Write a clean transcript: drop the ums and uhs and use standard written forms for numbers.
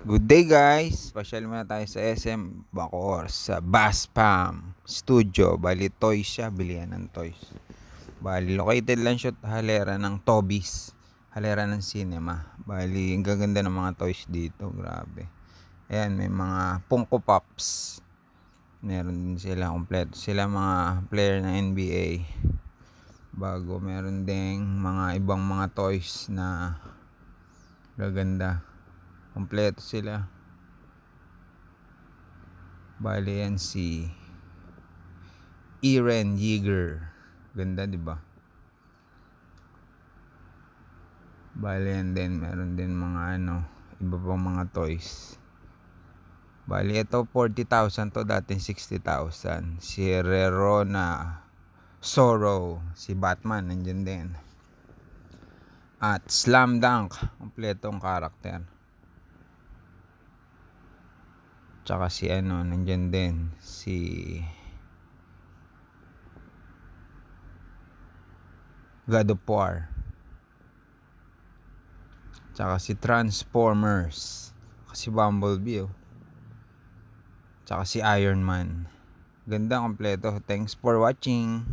Good day guys! Pasyal muna tayo sa SM Bacoor sa Baspam Studio. Bali toys siya, bilihan ng toys. Bali located lang siya halera ng Tobis. Halera ng cinema. Bali ang gaganda ng mga toys dito, grabe. Ayan, may mga Funko Pops. Meron din sila, kompleto sila mga player ng NBA. Bago meron ding mga ibang mga toys na gaganda. Kompleto sila. Bali yan si Eren Yeager. Ganda, 'di ba? Bali yan din, meron din mga iba pang mga toys. Bali ito 40,000 to, dating 60,000. Si Rerona Sorrow, si Batman nandiyan din. At Slam Dunk, kompletong karakter. Tsaka si nandiyan din si God of War. Tsaka si Transformers. Kasi Bumblebee Tsaka si Iron Man. Ganda, kompleto. Thanks for watching.